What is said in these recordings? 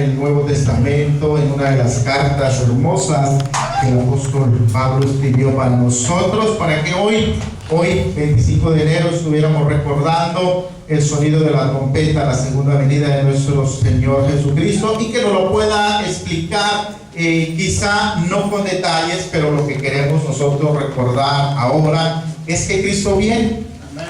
el Nuevo Testamento, en una de las cartas hermosas que el apóstol Pablo escribió para nosotros, para que hoy 25 de enero, estuviéramos recordando el sonido de la trompeta, la segunda venida de nuestro Señor Jesucristo, y que nos lo pueda explicar, quizá no con detalles, pero lo que queremos nosotros recordar ahora es que Cristo viene,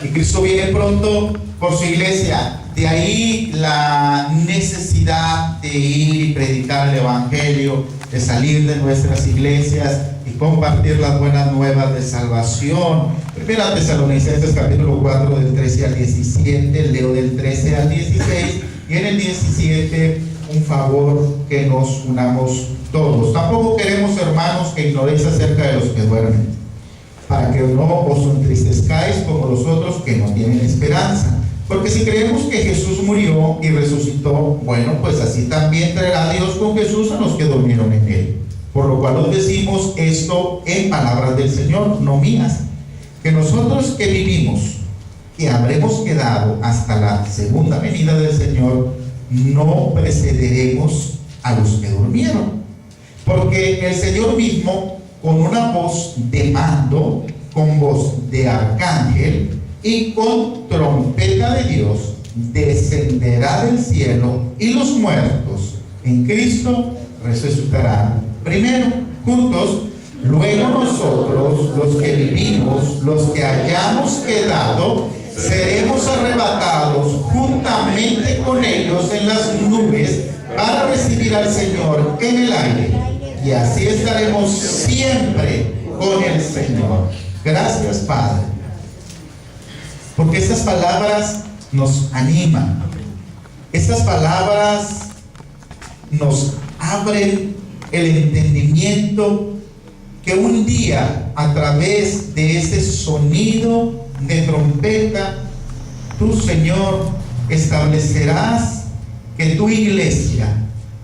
y Cristo viene pronto por su iglesia. De ahí la necesidad de ir y predicar el Evangelio, de salir de nuestras iglesias y compartir las buenas nuevas de salvación. Primera Tesalonicenses capítulo 4 del 13 al 17, leo del 13 al 16, y en el 17 un favor que nos unamos todos. Tampoco queremos, hermanos, que ignoréis acerca de los que duermen, para que no os entristezcáis como los otros que no tienen esperanza. Porque si creemos que Jesús murió y resucitó, bueno, pues así también traerá Dios con Jesús a los que durmieron en él. Por lo cual os decimos esto en palabras del Señor, no mías, que nosotros que vivimos, que habremos quedado hasta la segunda venida del Señor, no precederemos a los que durmieron. Porque el Señor mismo, con una voz de mando, con voz de arcángel y con trompeta de Dios, descenderá del cielo, y los muertos en Cristo resucitarán primero, juntos. Luego nosotros, los que vivimos, los que hayamos quedado, seremos arrebatados juntamente con ellos en las nubes para recibir al Señor en el aire, y así estaremos siempre con el Señor. Gracias, Padre, porque estas palabras nos animan, estas palabras nos abren el entendimiento que un día, a través de ese sonido de trompeta, tú, Señor, establecerás que tu iglesia,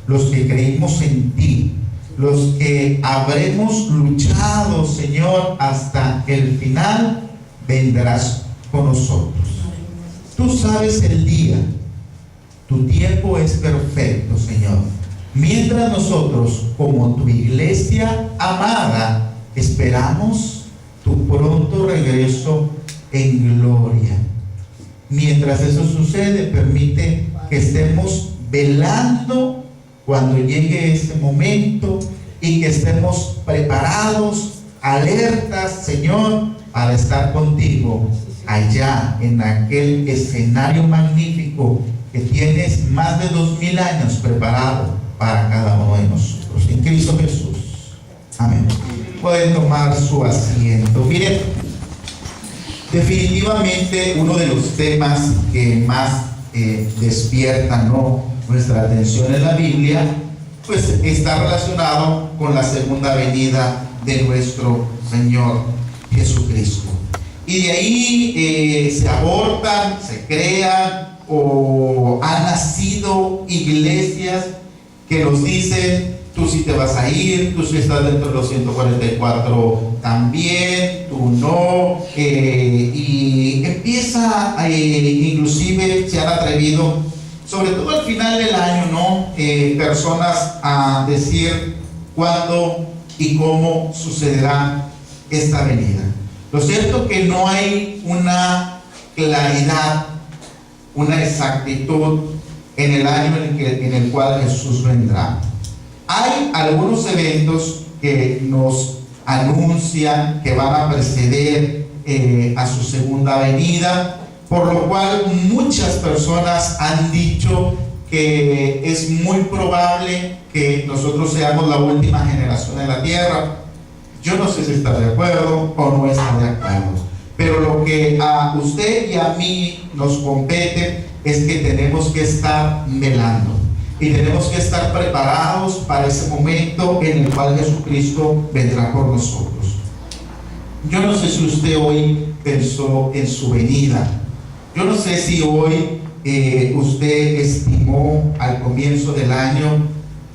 los que creímos en ti, los que habremos luchado, Señor, hasta el final, vendrás con nosotros. Tú sabes el día, tu tiempo es perfecto, Señor. Mientras nosotros, como tu iglesia amada, esperamos tu pronto regreso en gloria. Mientras eso sucede, permite que estemos velando cuando llegue ese momento, y que estemos preparados, alertas, Señor, para estar contigo allá en aquel escenario magnífico que tienes más de 2000 años preparado para cada uno de nosotros, en Cristo Jesús. Amén. Pueden tomar su asiento. Miren, definitivamente uno de los temas que más despierta, ¿no?, nuestra atención en la Biblia, pues está relacionado con la segunda venida de nuestro Señor Jesucristo. Y de ahí se abortan, se crean o han nacido iglesias que nos dicen: tú sí te vas a ir, tú sí estás dentro de los 144 también, tú no, y empieza, inclusive se han atrevido, sobre todo al final del año, ¿no?, personas a decir cuándo y cómo sucederá esta venida. Lo cierto que no hay una claridad, una exactitud en el año en el cual Jesús vendrá. Hay algunos eventos que nos anuncian que van a preceder a su segunda venida, por lo cual muchas personas han dicho que es muy probable que nosotros seamos la última generación en la tierra. Yo no sé si está de acuerdo o no está de acuerdo, pero lo que a usted y a mí nos compete es que tenemos que estar velando y tenemos que estar preparados para ese momento en el cual Jesucristo vendrá por nosotros. Yo no sé si usted hoy pensó en su venida. Yo no sé si hoy usted estimó al comienzo del año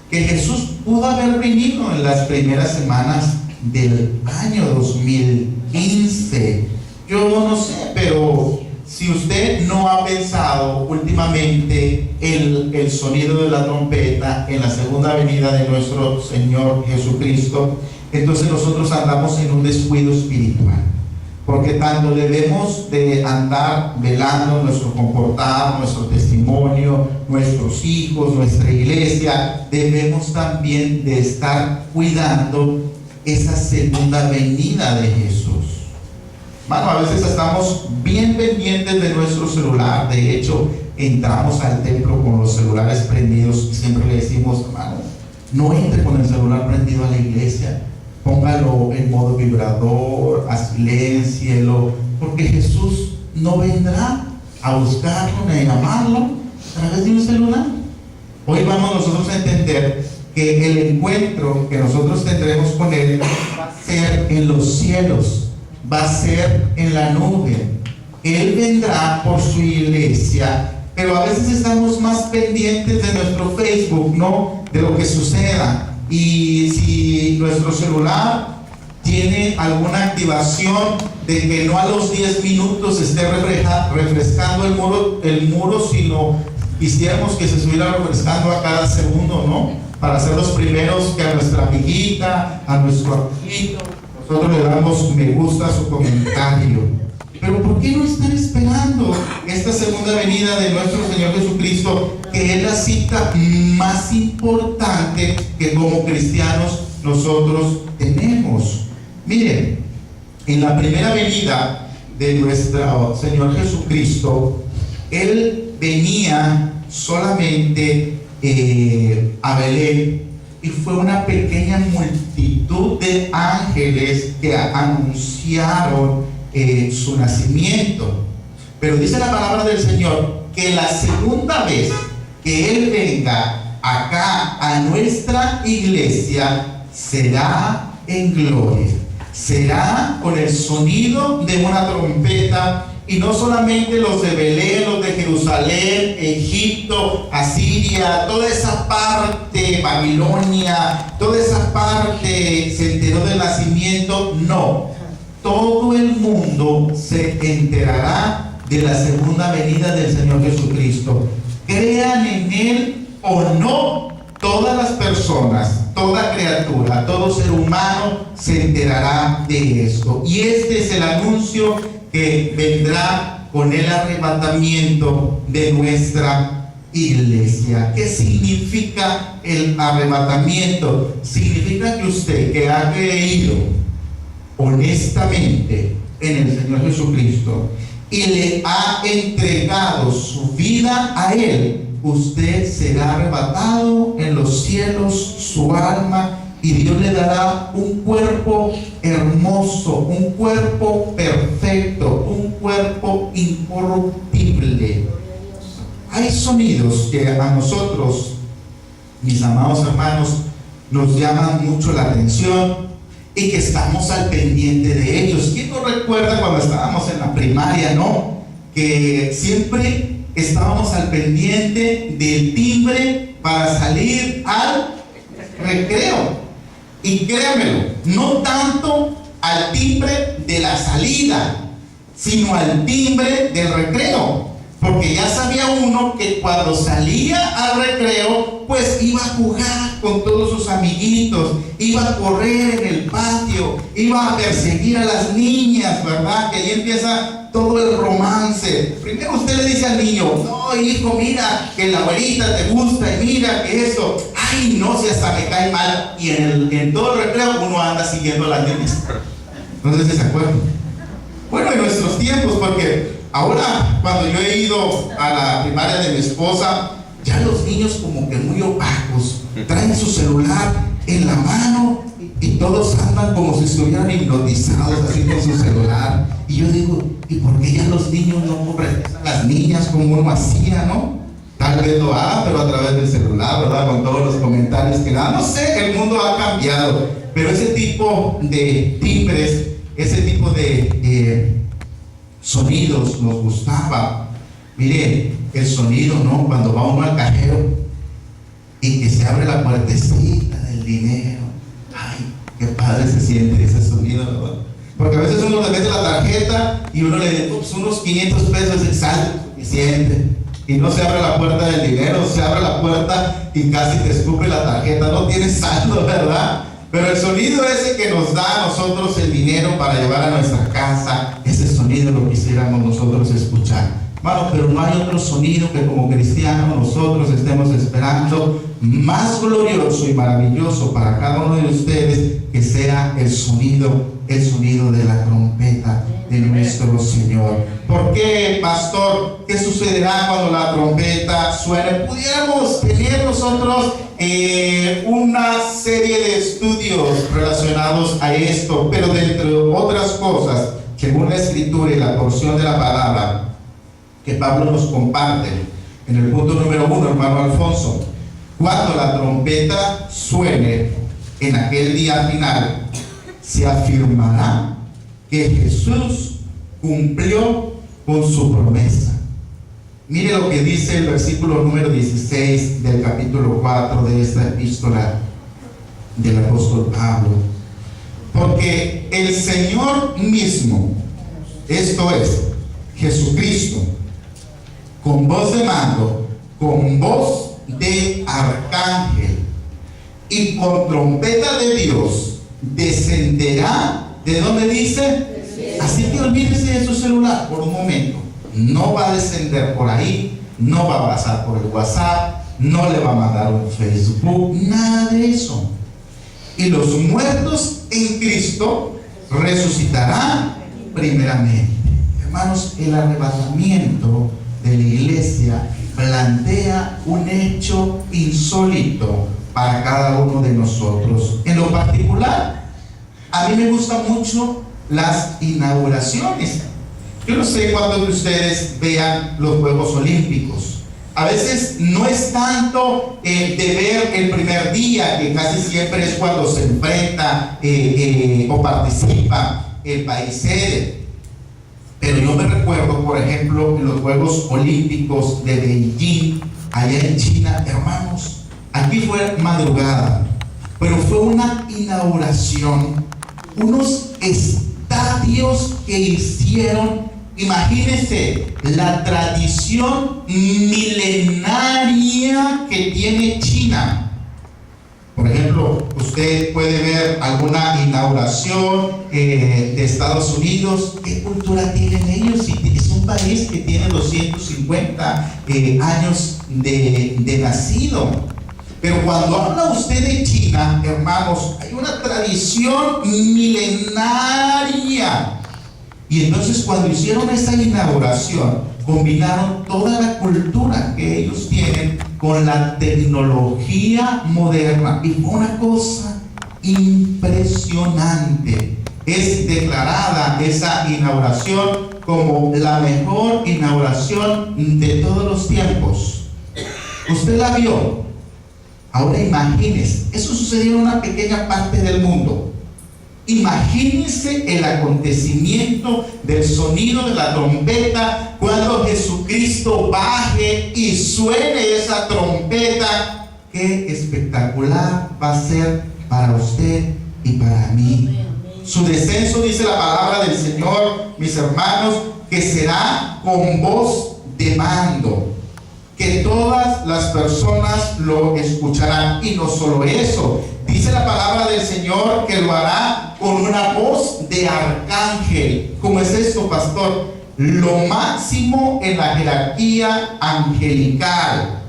que Jesús pudo haber venido en las primeras semanas del año 2015. Yo no sé, pero si usted no ha pensado últimamente el sonido de la trompeta en la segunda venida de nuestro Señor Jesucristo, entonces nosotros andamos en un descuido espiritual. Porque tanto debemos de andar velando nuestro comportar, nuestro testimonio, nuestros hijos, nuestra iglesia, debemos también de estar cuidando esa segunda venida de Jesús. Bueno, a veces estamos bien pendientes de nuestro celular. De hecho, entramos al templo con los celulares prendidos y siempre le decimos, hermano, no entre con el celular prendido a la iglesia. Póngalo en modo vibrador, siléncielo, porque Jesús no vendrá a buscarlo ni a llamarlo a través de un celular. Hoy vamos nosotros a entender que el encuentro que nosotros tendremos con Él va a ser en los cielos, va a ser en la nube. Él vendrá por su iglesia, pero a veces estamos más pendientes de nuestro Facebook, ¿no? De lo que suceda. Y si nuestro celular tiene alguna activación de que no a los 10 minutos esté refrescando el muro, sino quisiéramos que se estuviera refrescando a cada segundo, ¿no? Para ser los primeros que a nuestra amiguita, a nuestro amiguito, nosotros le damos me gusta a su comentario. Pero ¿por qué no están esperando esta segunda venida de nuestro Señor Jesucristo, que es la cita más importante que como cristianos nosotros tenemos? Miren, en la primera venida de nuestro Señor Jesucristo, Él venía solamente a Belén, y fue una pequeña multitud de ángeles que anunciaron su nacimiento. Pero dice la palabra del Señor que la segunda vez que Él venga acá a nuestra iglesia será en gloria, será con el sonido de una trompeta. Y no solamente los de Belén, los de Jerusalén, Egipto, Asiria, toda esa parte, Babilonia, toda esa parte se enteró del nacimiento. No, todo el mundo se enterará de la segunda venida del Señor Jesucristo. Crean en Él o no, todas las personas, toda criatura, todo ser humano se enterará de esto. Y este es el anuncio que vendrá con el arrebatamiento de nuestra iglesia. ¿Qué significa el arrebatamiento? Significa que usted, que ha creído honestamente en el Señor Jesucristo y le ha entregado su vida a Él, usted será arrebatado en los cielos, su alma, y Dios le dará un cuerpo hermoso, un cuerpo perfecto, un cuerpo incorruptible. Hay sonidos que a nosotros, mis amados hermanos, nos llaman mucho la atención y que estamos al pendiente de ellos. ¿Quién nos recuerda cuando estábamos en la primaria, no? Que siempre estábamos al pendiente del timbre para salir al recreo. Y créanmelo, no tanto al timbre de la salida, sino al timbre del recreo. Porque ya sabía uno que cuando salía al recreo, pues iba a jugar con todos sus amiguitos, iba a correr en el patio, iba a perseguir a las niñas, ¿verdad? Que ahí empieza todo el romance. Primero usted le dice al niño, no hijo, mira que la abuelita te gusta y mira que esto, ay no, si hasta me cae mal. Y en todo el recreo uno anda siguiendo a las niñas. No sé si se acuerdan. Bueno, en nuestros tiempos, porque ahora cuando yo he ido a la primaria de mi esposa, ya los niños como que muy opacos, traen su celular en la mano y todos andan como si estuvieran hipnotizados así con su celular. Y yo digo, ¿y por qué ya los niños no regresan a las niñas como uno hacía, no? Tal vez lo haga, pero a través del celular, ¿verdad? Con todos los comentarios que dan. No sé, el mundo ha cambiado, pero ese tipo de timbres, ese tipo de sonidos nos gustaba. Mire, el sonido, ¿no? Cuando va uno al cajero y que se abre la puertecita del dinero. Ay, qué padre se siente ese sonido, ¿verdad? Porque a veces uno le mete la tarjeta y uno le dice, pues unos 500 pesos es saldo suficiente. Y no se abre la puerta del dinero, se abre la puerta y casi te escupe la tarjeta. No tienes saldo, ¿verdad? Pero el sonido ese que nos da a nosotros el dinero para llevar a nuestra casa, ese sonido lo quisiéramos nosotros escuchar. Bueno, pero no hay otro sonido que como cristianos nosotros estemos esperando más glorioso y maravilloso para cada uno de ustedes que sea el sonido de la trompeta de nuestro Señor. ¿Por qué, pastor? ¿Qué sucederá cuando la trompeta suene? Pudiéramos tener nosotros una serie de estudios relacionados a esto, pero de entre otras cosas, según la Escritura y la porción de la palabra que Pablo nos comparte en el punto número 1, hermano Alfonso, cuando la trompeta suene en aquel día final, se afirmará que Jesús cumplió con su promesa. Mire lo que dice el versículo número 16 del capítulo 4 de esta epístola del apóstol Pablo. Porque el Señor mismo, esto es, Jesucristo, con voz de mando, con voz de arcángel y con trompeta de Dios, descenderá. ¿De dónde dice? Así que olvídese de su celular por un momento. No va a descender por ahí, no va a pasar por el WhatsApp, no le va a mandar un Facebook, nada de eso. Y los muertos en Cristo resucitarán primeramente. Hermanos, el arrebatamiento de la iglesia plantea un hecho insólito para cada uno de nosotros. En lo particular, a mí me gustan mucho las inauguraciones. Yo no sé cuántos de ustedes vean los Juegos Olímpicos. A veces no es tanto de ver el primer día, que casi siempre es cuando se enfrenta o participa el país sede. Pero yo me recuerdo, por ejemplo, en los Juegos Olímpicos de Beijing, allá en China, hermanos, aquí fue madrugada, pero fue una inauguración, unos estadios que hicieron. Imagínense la tradición milenaria que tiene China. Por ejemplo, usted puede ver alguna inauguración de Estados Unidos. ¿Qué cultura tienen ellos? Es un país que tiene 250 años de nacido. Pero cuando habla usted de China, hermanos, hay una tradición milenaria. Y entonces cuando hicieron esa inauguración, combinaron toda la cultura que ellos tienen con la tecnología moderna. Y fue una cosa impresionante. Es declarada esa inauguración como la mejor inauguración de todos los tiempos. Usted la vio. Ahora imagínese, eso sucedió en una pequeña parte del mundo. Imagínense el acontecimiento del sonido de la trompeta cuando Jesucristo baje y suene esa trompeta. Qué espectacular va a ser para usted y para mí. Su descenso, dice la palabra del Señor, mis hermanos, que será con voz de mando, que todas las personas lo escucharán. Y no solo eso, dice la palabra del Señor que lo hará con una voz de arcángel. ¿Cómo es esto, pastor? Lo máximo en la jerarquía angelical.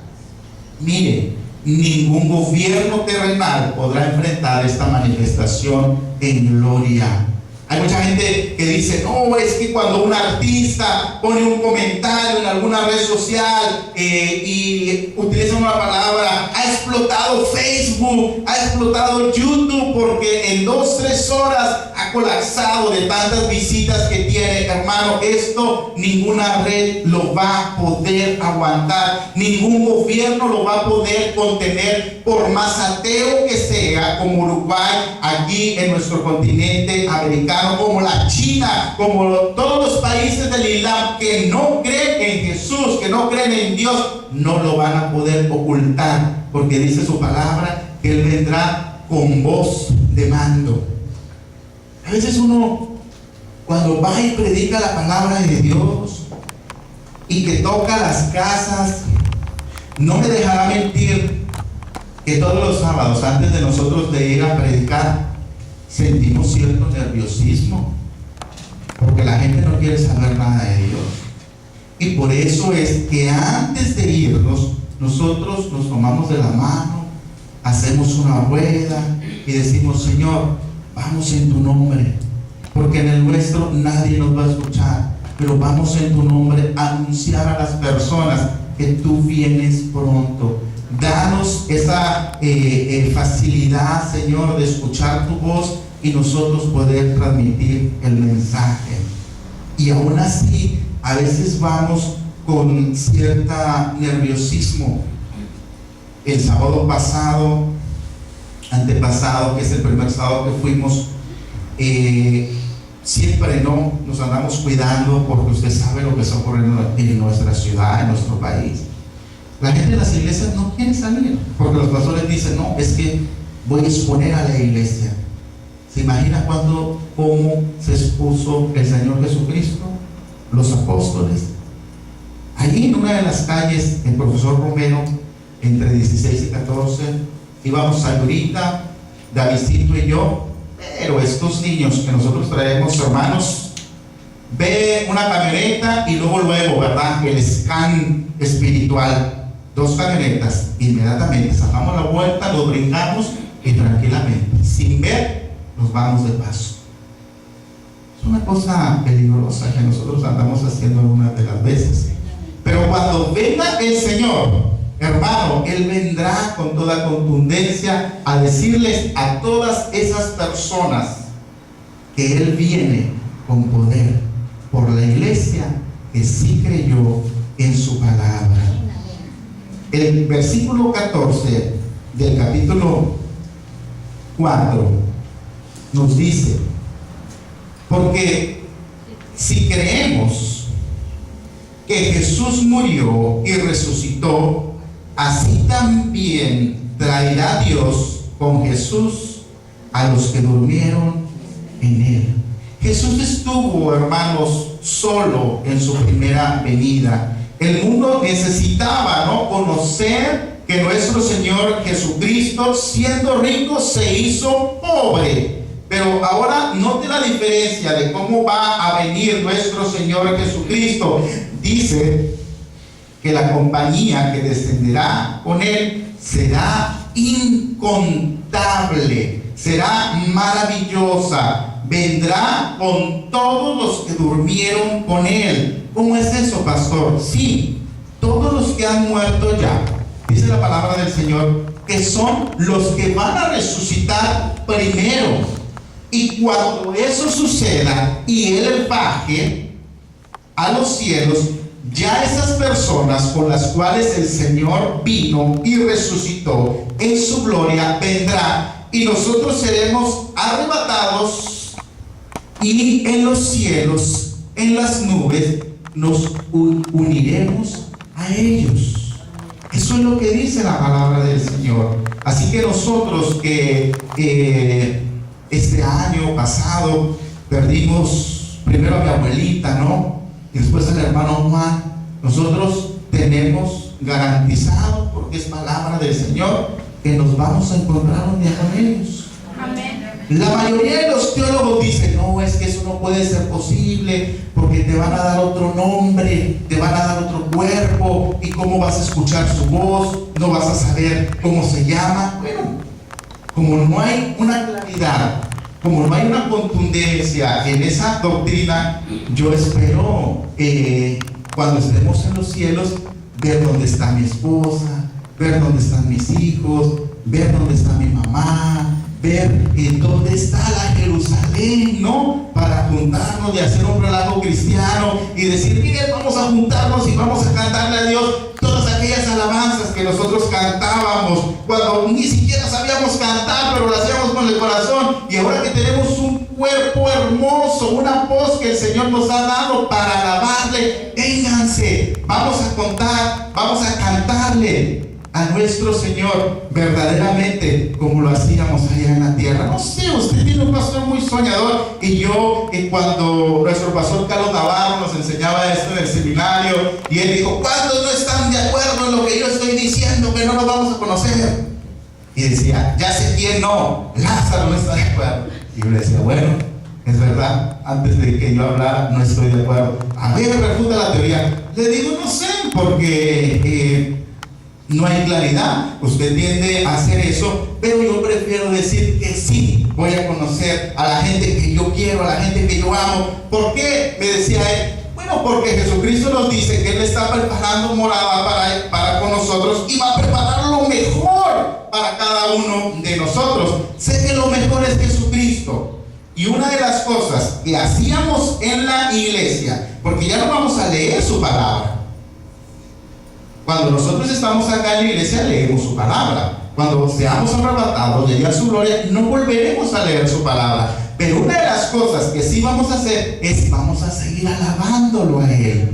Mire, ningún gobierno terrenal podrá enfrentar esta manifestación en gloria. Hay mucha gente que dice, no, es que cuando un artista pone un comentario en alguna red social y utiliza una palabra, ha explotado Facebook, ha explotado YouTube, porque en 2-3 horas ha colapsado de tantas visitas que tiene. Hermano, esto ninguna red lo va a poder aguantar, ningún gobierno lo va a poder contener, por más ateo que sea, como Uruguay, aquí en nuestro continente americano, como la China, como todos los países del Islam que no creen en Jesús, que no creen en Dios, no lo van a poder ocultar, porque dice su palabra que Él vendrá con voz de mando. A veces uno cuando va y predica la palabra de Dios y que toca las casas, no me dejará mentir que todos los sábados, antes de nosotros de ir a predicar, sentimos cierto nerviosismo, porque la gente no quiere saber nada de Dios. Y por eso es que antes de irnos, nosotros nos tomamos de la mano, hacemos una rueda y decimos: Señor, vamos en tu nombre, porque en el nuestro nadie nos va a escuchar, pero vamos en tu nombre a anunciar a las personas que tú vienes pronto. Danos esa facilidad, Señor, de escuchar tu voz y nosotros poder transmitir el mensaje. Y aún así, a veces vamos con cierta nerviosismo. El sábado pasado, antepasado, que es el primer sábado que fuimos, siempre nos andamos cuidando, porque usted sabe lo que está ocurriendo en nuestra ciudad, en nuestro país. La gente de las iglesias no quiere salir, porque los pastores dicen: no, es que voy a exponer a la iglesia. ¿Se imagina cómo se expuso el Señor Jesucristo, los apóstoles? Allí en una de las calles, el profesor Romero, entre 16 y 14, íbamos ahorita, Davidcito y yo, pero estos niños que nosotros traemos, hermanos, ve una camioneta y luego, ¿verdad?, el scan espiritual, 2 camionetas, inmediatamente sacamos la vuelta, lo brincamos y tranquilamente, sin ver, nos vamos de paso. Es una cosa peligrosa que nosotros andamos haciendo algunas de las veces, pero cuando venga el Señor, hermano, Él vendrá con toda contundencia a decirles a todas esas personas que Él viene con poder por la iglesia que sí creyó en su palabra. El versículo 14 del capítulo 4 nos dice: porque si creemos que Jesús murió y resucitó, así también traerá Dios con Jesús a los que durmieron en Él. Jesús estuvo, hermanos, solo en su primera venida. El mundo necesitaba, conocer que nuestro Señor Jesucristo, siendo rico, se hizo pobre. Pero ahora note la diferencia de cómo va a venir nuestro Señor Jesucristo. Dice que la compañía que descenderá con Él será incontable, será maravillosa. Vendrá con todos los que durmieron con Él. ¿Cómo es eso, pastor? Sí, todos los que han muerto ya. Dice la palabra del Señor que son los que van a resucitar primero. Y cuando eso suceda y Él baje a los cielos, ya esas personas con las cuales el Señor vino y resucitó en su gloria vendrá, y nosotros seremos arrebatados, y en los cielos, en las nubes, nos uniremos a ellos. Eso es lo que dice la palabra del Señor. Así que nosotros que este año pasado perdimos primero a mi abuelita, y después al hermano Juan, nosotros tenemos garantizado, porque es palabra del Señor, que nos vamos a encontrar un día con ellos. Amén. La mayoría de los teólogos dicen: no, es que eso no puede ser posible, porque te van a dar otro nombre, te van a dar otro cuerpo, y cómo vas a escuchar su voz, no vas a saber cómo se llama. Bueno, como no hay una claridad, como no hay una contundencia en esa doctrina, yo espero cuando estemos en los cielos, ver dónde está mi esposa, ver dónde están mis hijos, ver dónde está mi mamá, ver dónde está la Jerusalén, para juntarnos y hacer un relajo cristiano y decir: miren, vamos a juntarnos y vamos a cantarle a Dios todas aquellas alabanzas que nosotros cantábamos cuando ni siquiera sabíamos cantar, pero lo hacíamos con el corazón. Y ahora que tenemos un cuerpo hermoso, una voz que el Señor nos ha dado para alabarle, vénganse, vamos a contar, vamos a cantarle a nuestro Señor verdaderamente como lo hacíamos allá en la tierra? No sé, usted tiene un pastor muy soñador, y yo, cuando nuestro pastor Carlos Navarro nos enseñaba esto en el seminario, y él dijo: ¿cuántos no están de acuerdo en lo que yo estoy diciendo, que no nos vamos a conocer? Y decía: ya sé quién no, Lázaro no está de acuerdo. Y yo le decía: bueno, es verdad, antes de que yo hablara, no estoy de acuerdo. A ver, refuta la teoría. Le digo: no sé, porque no hay claridad. Usted tiende a hacer eso, pero yo prefiero decir que sí, voy a conocer a la gente que yo quiero, a la gente que yo amo. ¿Por qué? Me decía él: bueno, porque Jesucristo nos dice que Él está preparando morada para con nosotros, y va a preparar lo mejor para cada uno de nosotros. Sé que lo mejor es Jesucristo. Y una de las cosas que hacíamos en la iglesia, porque ya no vamos a leer su palabra. Cuando nosotros estamos acá en la iglesia, leemos su palabra. Cuando seamos arrebatados de su gloria, no volveremos a leer su palabra. Pero una de las cosas que sí vamos a hacer es vamos a seguir alabándolo a Él.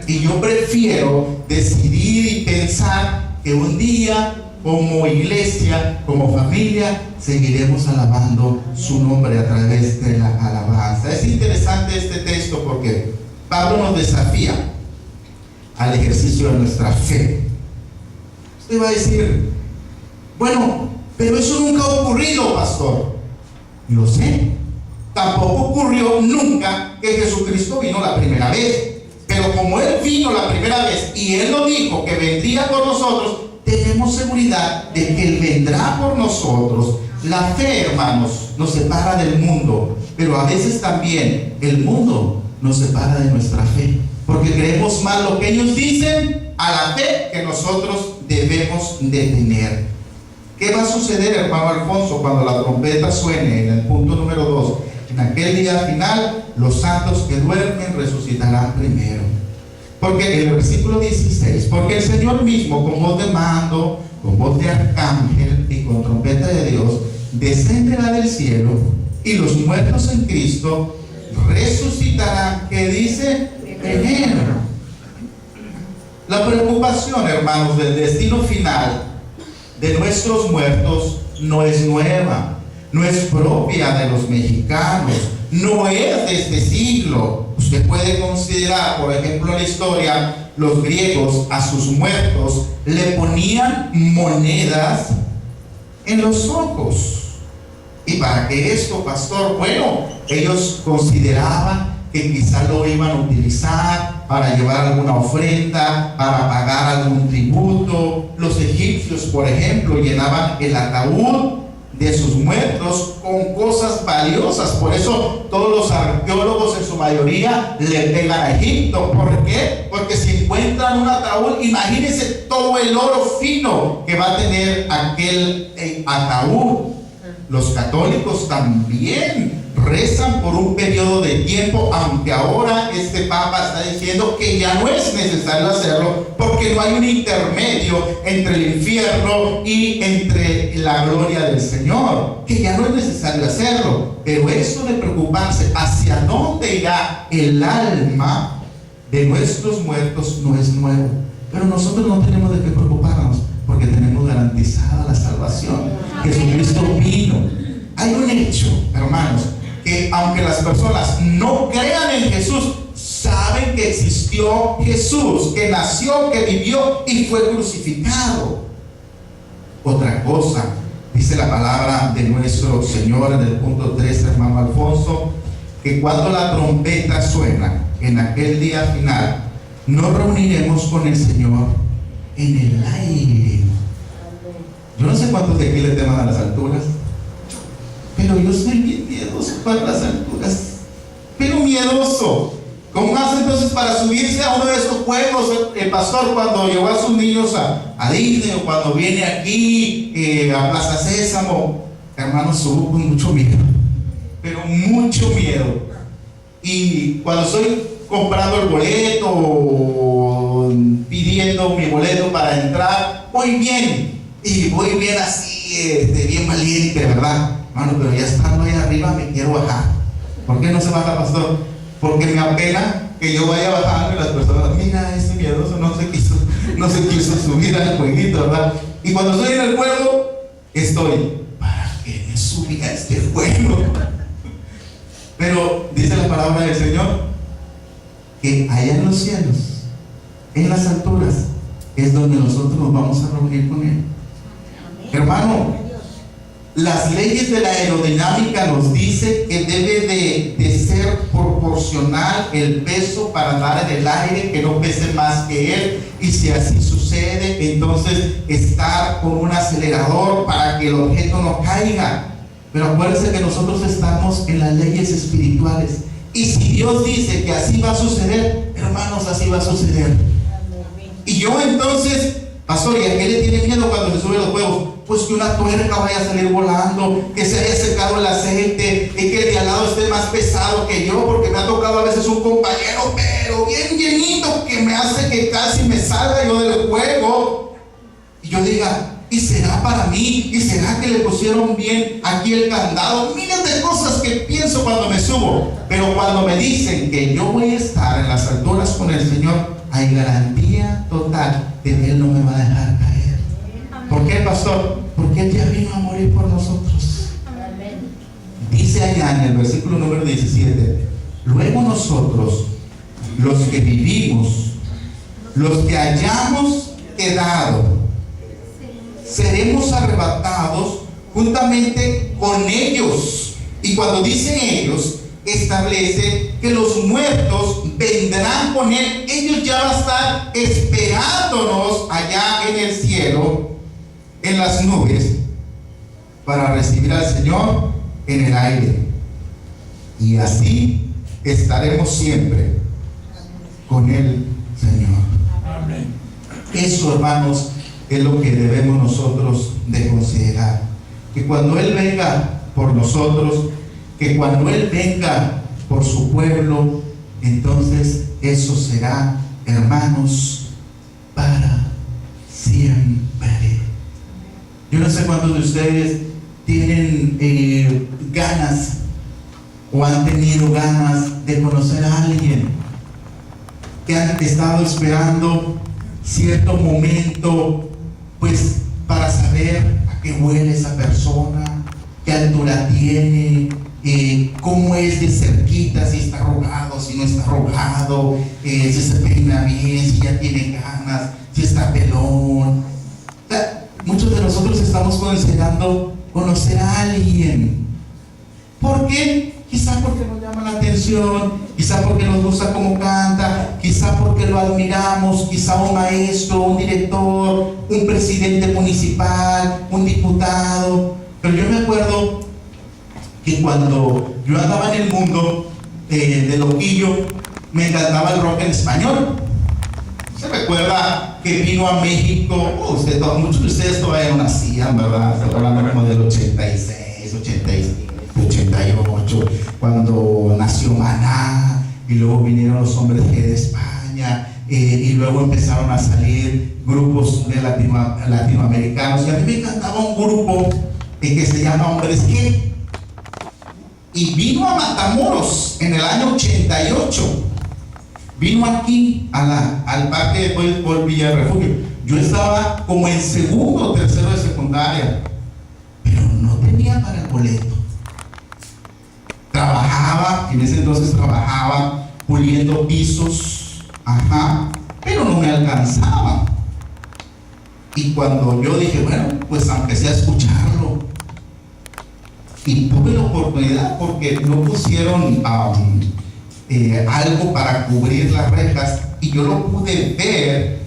Y yo prefiero decidir y pensar que un día, como iglesia, como familia, seguiremos alabando su nombre a través de la alabanza. Es interesante este texto porque Pablo nos desafía al ejercicio de nuestra fe. Usted va a decir: bueno, pero eso nunca ha ocurrido, pastor. Lo sé. Tampoco ocurrió nunca que Jesucristo vino la primera vez. Pero como Él vino la primera vez y Él lo dijo que vendría por nosotros, tenemos seguridad de que Él vendrá por nosotros. La fe, hermanos, nos separa del mundo, pero a veces también el mundo nos separa de nuestra fe, porque creemos más lo que ellos dicen a la fe que nosotros debemos de tener. ¿Qué va a suceder, hermano Alfonso, cuando la trompeta suene en el punto número 2? En aquel día final, los santos que duermen resucitarán primero. Porque el versículo 16, porque el Señor mismo, con voz de mando, con voz de arcángel y con trompeta de Dios, descenderá del cielo, y los muertos en Cristo resucitarán. ¿Qué dice? Primero. La preocupación, hermanos, del destino final de nuestros muertos no es nueva, no es propia de los mexicanos, no es de este siglo. Usted puede considerar, por ejemplo, en la historia, los griegos a sus muertos le ponían monedas en los ojos. ¿Y para qué esto, pastor? Bueno, ellos consideraban que quizá lo iban a utilizar para llevar alguna ofrenda, para pagar algún tributo. Los egipcios, por ejemplo, llenaban el ataúd de sus muertos con cosas valiosas. Por eso todos los arqueólogos en su mayoría le pegan a Egipto. ¿Por qué? Porque si encuentran un ataúd, imagínense todo el oro fino que va a tener aquel ataúd. Los católicos también rezan por un periodo de tiempo, aunque ahora este Papa está diciendo que ya no es necesario hacerlo, porque no hay un intermedio entre el infierno y entre la gloria del Señor, que ya no es necesario hacerlo. Pero eso de preocuparse hacia dónde irá el alma de nuestros muertos no es nuevo. Pero nosotros no tenemos de qué preocuparnos, porque tenemos garantizada la salvación. Jesucristo vino. Hay un hecho, hermanos, que aunque las personas no crean en Jesús, saben que existió Jesús, que nació, que vivió y fue crucificado. Otra cosa, dice la palabra de nuestro Señor en el punto 3, hermano Alfonso, que cuando la trompeta suena en aquel día final, nos reuniremos con el Señor en el aire. Yo no sé cuántos de aquí le teman a las alturas, pero yo soy bien miedoso para las alturas, pero miedoso. ¿Cómo hace entonces para subirse a uno de estos juegos el pastor cuando llevó a sus niños a Disney, o cuando viene aquí a Plaza Sésamo? Hermanos, subo con mucho miedo, pero mucho miedo. Y cuando estoy comprando el boleto o pidiendo mi boleto para entrar, voy bien, y voy bien así, bien valiente, ¿verdad? Hermano, pero ya estando ahí arriba me quiero bajar. ¿Por qué no se baja, pastor? Porque me apena que yo vaya bajando y las personas, mira, ese miedoso no se quiso subir al jueguito, ¿verdad? Y cuando estoy en el fuego, estoy, ¿para qué me subí a este fuego? Pero dice la palabra del Señor que allá en los cielos, en las alturas, es donde nosotros nos vamos a reunir con Él. Hermano, las leyes de la aerodinámica nos dicen que debe de ser proporcional el peso para andar en el aire, que no pese más que él, y si así sucede, entonces estar con un acelerador para que el objeto no caiga. Pero acuérdense que nosotros estamos en las leyes espirituales, y si Dios dice que así va a suceder, hermanos, así va a suceder. Y yo entonces, pastor, ¿y a qué le tiene miedo cuando se suben los fuegos? Pues que una tuerca vaya a salir volando, que se haya secado el aceite, y que el de al lado esté más pesado que yo, porque me ha tocado a veces un compañero, pero bien llenito, que me hace que casi me salga yo del fuego. Y yo diga, ¿y será para mí? ¿Y será que le pusieron bien aquí el candado? Miles de cosas que pienso cuando me subo. Pero cuando me dicen que yo voy a estar en las alturas con el Señor, hay garantía total de que Él no me va a dejar caer. ¿Por qué, pastor? Porque Él ya vino a morir por nosotros. Dice allá en el versículo número 17: luego nosotros, los que vivimos, los que hayamos quedado, seremos arrebatados juntamente con ellos. Y cuando dicen ellos, establece que los muertos vendrán con Él. Ellos ya van a estar esperándonos allá en el cielo, en las nubes, para recibir al Señor en el aire. Y así estaremos siempre con el Señor. Amén. Eso, hermanos, es lo que debemos nosotros de considerar. Que cuando Él venga por nosotros, que cuando Él venga por su pueblo, entonces eso será, hermanos, para siempre. Yo no sé cuántos de ustedes tienen ganas o han tenido ganas de conocer a alguien, que han estado esperando cierto momento, pues para saber a qué huele esa persona, qué altura tiene, cómo es de cerquita, si está arrugado, si no está arrugado, si se peina bien, si ya tiene ganas, si está pelón. Muchos de nosotros estamos considerando conocer a alguien. ¿Por qué? Quizá porque nos llama la atención, quizá porque nos gusta cómo canta, quizá porque lo admiramos, quizá un maestro, un director, un presidente municipal, un diputado. Pero yo me acuerdo que cuando yo andaba en el mundo de loquillo, me encantaba el rock en español. ¿Se recuerda que vino a México? Muchos de ustedes todavía no nacían, ¿verdad? Estoy hablando como del 86, 88, cuando nació Maná, y luego vinieron los Hombres G de España, y luego empezaron a salir grupos de latinoamericanos. Y a mí me encantaba un grupo que se llama Hombres G, y vino a Matamoros en el año 88. Vino aquí al parque de béisbol Villa Refugio. Yo estaba como en segundo o tercero de secundaria, pero no tenía para el boleto. Trabajaba, en ese entonces trabajaba puliendo pisos, pero no me alcanzaba. Y cuando yo dije, bueno, pues aunque sea escucharlo, y tuve la oportunidad porque no pusieron algo para cubrir las rejas, y yo lo pude ver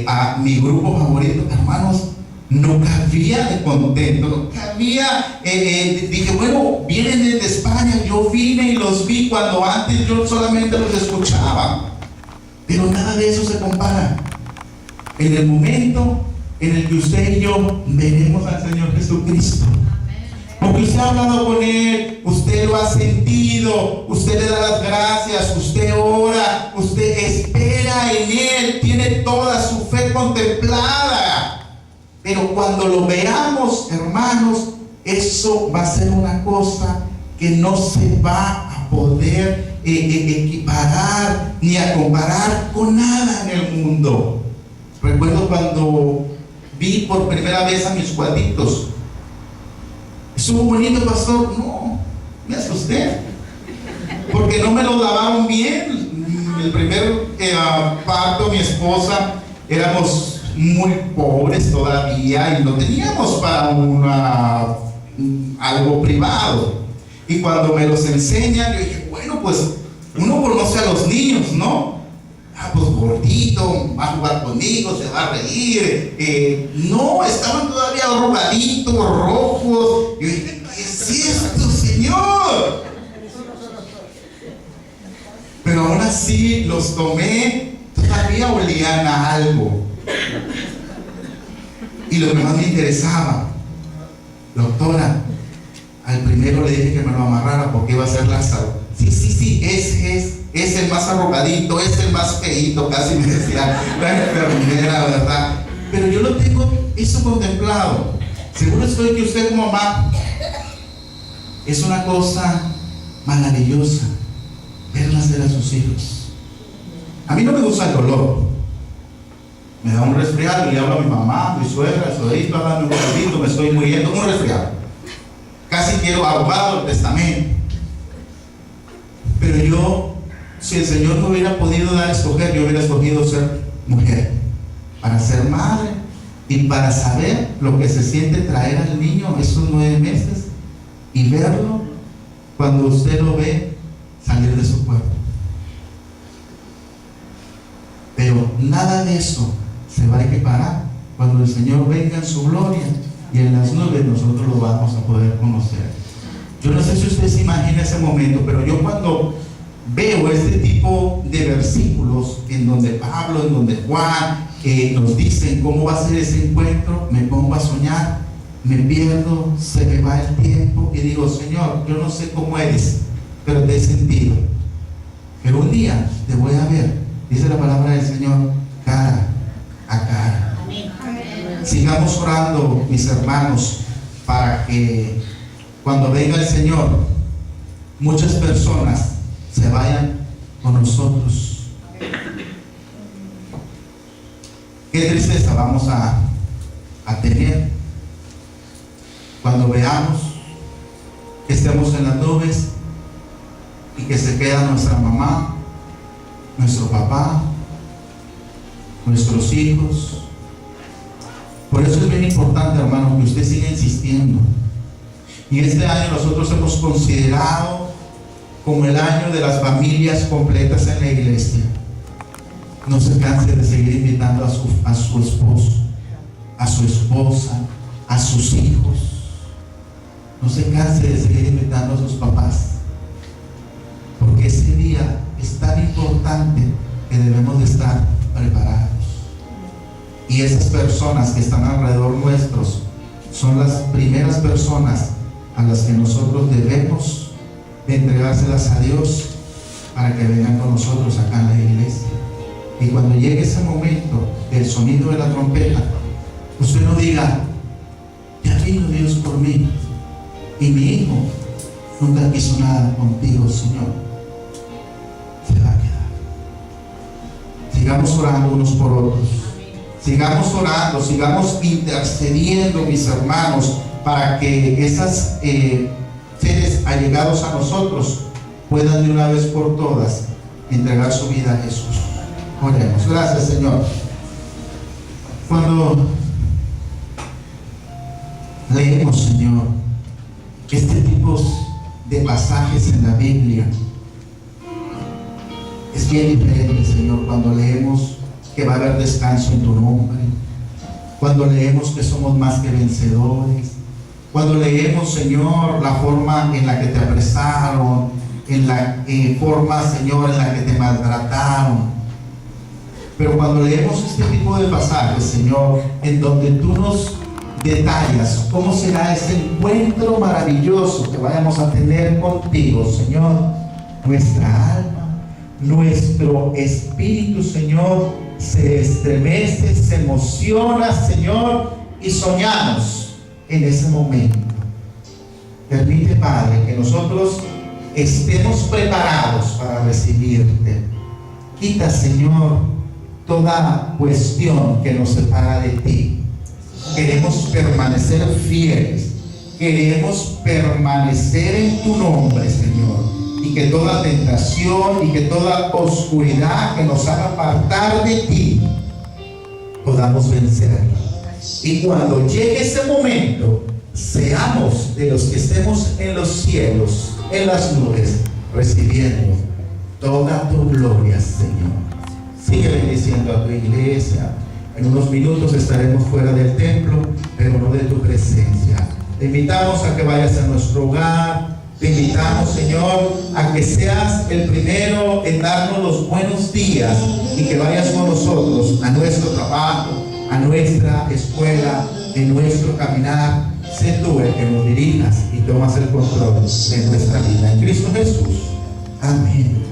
a mi grupo favorito, hermanos. No cabía de contento, no cabía. Dije, bueno, vienen desde España. Yo vine y los vi cuando antes yo solamente los escuchaba, pero nada de eso se compara en el momento en el que usted y yo veremos al Señor Jesucristo. Porque usted ha hablado con Él, usted lo ha sentido, usted le da las gracias, usted ora, usted espera en Él, tiene toda su fe contemplada. Pero cuando lo veamos, hermanos, eso va a ser una cosa que no se va a poder equiparar ni a comparar con nada en el mundo. Recuerdo cuando vi por primera vez a mis cuadritos. ¿Estuvo bonito, pastor? No, me asusté, porque no me lo lavaron bien. El primer parto, mi esposa, éramos muy pobres todavía y no teníamos para algo privado. Y cuando me los enseñan, yo dije, bueno, pues uno conoce a los niños, ¿no? Pues gordito, va a jugar conmigo, se va a reír. No, estaban todavía arrugaditos, rojos. Yo dije, ¿qué es esto, Señor? Pero aún así los tomé, todavía olían a algo. Y lo que más me interesaba, doctora, al primero le dije que me lo amarrara porque iba a ser Lázaro. Sí, ese es el más arrugadito, es el más feíto, casi me decía la enfermera, ¿verdad? Pero yo lo tengo eso contemplado. Seguro estoy que usted como mamá, es una cosa maravillosa ver nacer a sus hijos. A mí no me gusta el dolor. Me da un resfriado y le hablo a mi mamá, a mi suegra, estoy dando un poquito, me estoy muriendo, un resfriado. Casi quiero ahogado el testamento. Pero yo, si el Señor me hubiera podido dar a escoger, yo hubiera escogido ser mujer, para ser madre y para saber lo que se siente traer al niño esos 9 meses y verlo cuando usted lo ve salir de su cuerpo. Pero nada de eso se va a equiparar cuando el Señor venga en su gloria y en las nubes nosotros lo vamos a poder conocer. Yo no sé si usted se imagina ese momento, pero yo cuando veo este tipo de versículos en donde Pablo, en donde Juan nos dicen cómo va a ser ese encuentro, me pongo a soñar, me pierdo, se me va el tiempo y digo, Señor, yo no sé cómo eres, pero te he sentido. Pero un día te voy a ver, dice la palabra del Señor, cara a cara. Amén. Sigamos orando, mis hermanos, para que cuando venga el Señor, muchas personas se vayan con nosotros. Qué tristeza vamos a tener cuando veamos que estemos en las nubes y que se queda nuestra mamá, nuestro papá, nuestros hijos. Por eso es bien importante, hermano, que usted siga insistiendo. Y este año nosotros hemos considerado como el año de las familias completas en la iglesia. No se canse de seguir invitando a su esposo, a su esposa, a sus hijos. No se canse de seguir invitando a sus papás, porque ese día es tan importante que debemos de estar preparados. Y esas personas que están alrededor nuestros son las primeras personas a las que nosotros debemos de entregárselas a Dios para que vengan con nosotros acá en la iglesia. Y cuando llegue ese momento del sonido de la trompeta, usted no diga, ya vino Dios por mí y mi hijo nunca quiso nada contigo, Señor. Se va a quedar. Sigamos orando unos por otros. Sigamos orando, sigamos intercediendo, mis hermanos, para que esas seres allegados a nosotros puedan de una vez por todas entregar su vida a Jesús. Oremos. Gracias, Señor. Cuando leemos, Señor, este tipo de pasajes en la Biblia, es bien diferente, Señor, cuando leemos que va a haber descanso en tu nombre, cuando leemos que somos más que vencedores, cuando leemos, Señor, la forma en la que te apresaron, en la forma, Señor, en la que te maltrataron. Pero cuando leemos este tipo de pasajes, Señor, en donde tú nos detallas cómo será ese encuentro maravilloso que vayamos a tener contigo, Señor, nuestra alma, nuestro espíritu, Señor, se estremece, se emociona, Señor, y soñamos en ese momento. Permite, Padre, que nosotros estemos preparados para recibirte. Quita, Señor, toda cuestión que nos separa de ti. queremos permanecer fieles, queremos permanecer en tu nombre, Señor, y que toda tentación y que toda oscuridad que nos haga apartar de ti, podamos vencerla. Y cuando llegue ese momento, seamos de los que estemos en los cielos, en las nubes, recibiendo toda tu gloria, Señor. Sigue bendiciendo a tu iglesia. En unos minutos estaremos fuera del templo, pero no de tu presencia. Te invitamos a que vayas a nuestro hogar. Te invitamos, Señor, a que seas el primero en darnos los buenos días y que vayas con nosotros a nuestro trabajo, a nuestra escuela, en nuestro caminar. Sé tú el que nos dirijas y tomas el control de nuestra vida. En Cristo Jesús. Amén.